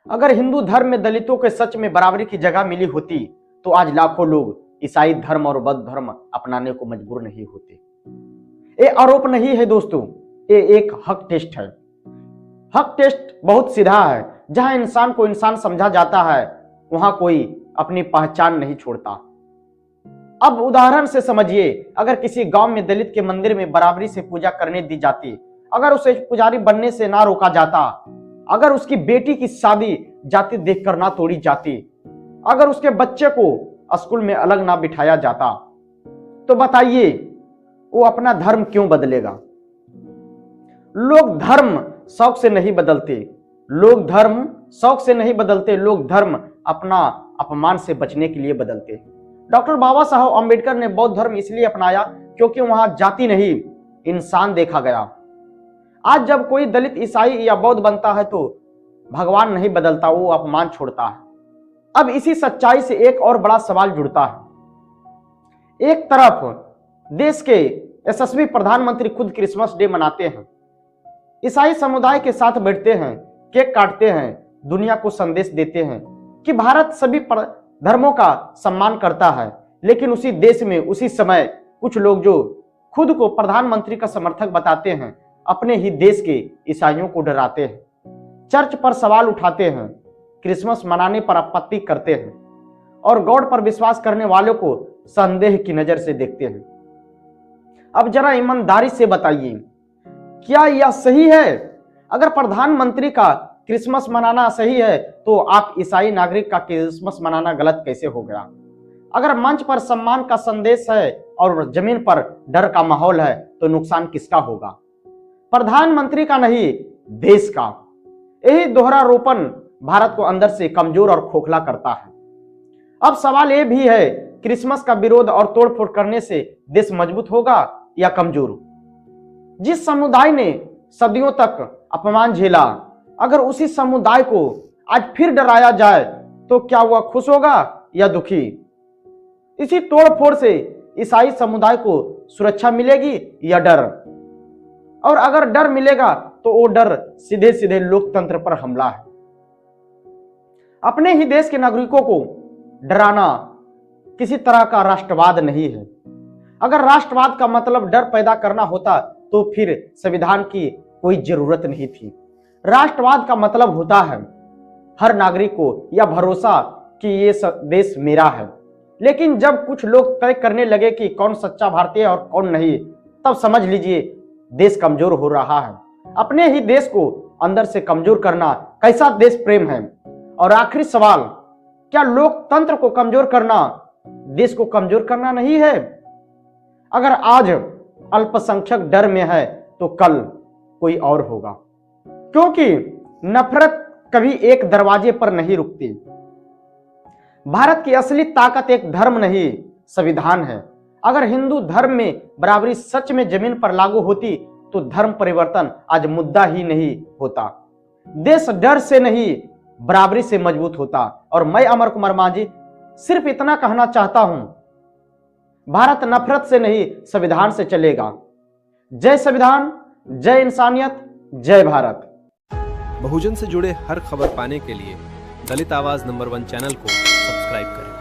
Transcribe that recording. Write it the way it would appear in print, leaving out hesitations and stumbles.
अगर हिंदू धर्म में दलितों के सच में बराबरी की जगह मिली होती तो आज लाखों लोग ईसाई धर्म और बौद्ध धर्म अपनाने को मजबूर नहीं होते। ये आरोप नहीं है दोस्तों, ये एक हक टेस्ट है। हक टेस्ट बहुत सीधा है। जहां इंसान को इंसान समझा जाता है वहां कोई अपनी पहचान नहीं छोड़ता। अब उदाहरण से समझिए, अगर किसी गांव में दलित के मंदिर में बराबरी से पूजा करने दी जाती, अगर उसे पुजारी बनने से ना रोका जाता, अगर उसकी बेटी की शादी जाति देखकर ना तोड़ी जाती, अगर उसके बच्चे को स्कूल में अलग ना बिठाया जाता, तो बताइए वो अपना धर्म क्यों बदलेगा? लोग धर्म शौक से नहीं बदलते, लोग धर्म शौक से नहीं बदलते, लोग धर्म अपना अपमान से बचने के लिए बदलते। डॉक्टर बाबा साहब अंबेडकर ने बौद्ध धर्म इसलिए अपनाया क्योंकि वहां जाति नहीं इंसान देखा गया। आज जब कोई दलित ईसाई या बौद्ध बनता है तो भगवान नहीं बदलता, वो अपमान छोड़ता है। अब इसी सच्चाई से एक और बड़ा सवाल जुड़ता है। एक तरफ देश के यशस्वी प्रधानमंत्री खुद क्रिसमस डे मनाते हैं, ईसाई समुदाय के साथ बैठते हैं, केक काटते हैं, दुनिया को संदेश देते हैं कि भारत सभी धर्मों का सम्मान करता है। लेकिन उसी देश में उसी समय कुछ लोग जो खुद को प्रधानमंत्री का समर्थक बताते हैं, अपने ही देश के ईसाइयों को डराते हैं, चर्च पर सवाल उठाते हैं, क्रिसमस मनाने पर आपत्ति करते हैं और गॉड पर विश्वास करने वालों को संदेह की नजर से देखते हैं। अब जरा ईमानदारी से बताइए, क्या यह सही है? अगर प्रधानमंत्री का क्रिसमस मनाना सही है तो आप ईसाई नागरिक का क्रिसमस मनाना गलत कैसे हो गया? अगर मंच पर सम्मान का संदेश है और जमीन पर डर का माहौल है तो नुकसान किसका होगा? प्रधानमंत्री का नहीं, देश का। यही दोहरारोपण भारत को अंदर से कमजोर और खोखला करता है। अब सवाल यह भी है, क्रिसमस का विरोध और तोड़फोड़ करने से देश मजबूत होगा या कमजोर? जिस समुदाय ने सदियों तक अपमान झेला, अगर उसी समुदाय को आज फिर डराया जाए तो क्या वह खुश होगा या दुखी? इसी तोड़फोड़ से ईसाई समुदाय को सुरक्षा मिलेगी या डर? और अगर डर मिलेगा तो वो डर सीधे सीधे लोकतंत्र पर हमला है। अपने ही देश के नागरिकों को डराना किसी तरह का राष्ट्रवाद नहीं है। अगर राष्ट्रवाद का मतलब डर पैदा करना होता तो फिर संविधान की कोई जरूरत नहीं थी। राष्ट्रवाद का मतलब होता है हर नागरिक को यह भरोसा कि ये देश मेरा है। लेकिन जब कुछ लोग तय करने लगे कि कौन सच्चा भारतीय और कौन नहीं, तब समझ लीजिए देश कमजोर हो रहा है। अपने ही देश को अंदर से कमजोर करना कैसा देश प्रेम है? और आखिरी सवाल, क्या लोकतंत्र को कमजोर करना देश को कमजोर करना नहीं है? अगर आज अल्पसंख्यक डर में है तो कल कोई और होगा, क्योंकि नफरत कभी एक दरवाजे पर नहीं रुकती। भारत की असली ताकत एक धर्म नहीं, संविधान है। अगर हिंदू धर्म में बराबरी सच में जमीन पर लागू होती तो धर्म परिवर्तन आज मुद्दा ही नहीं होता। देश डर से नहीं बराबरी से मजबूत होता। और मैं अमर कुमार मांझी सिर्फ इतना कहना चाहता हूं, भारत नफरत से नहीं संविधान से चलेगा। जय संविधान, जय इंसानियत, जय भारत। बहुजन से जुड़े हर खबर पाने के लिए दलित आवाज नंबर 1 चैनल को सब्सक्राइब करें।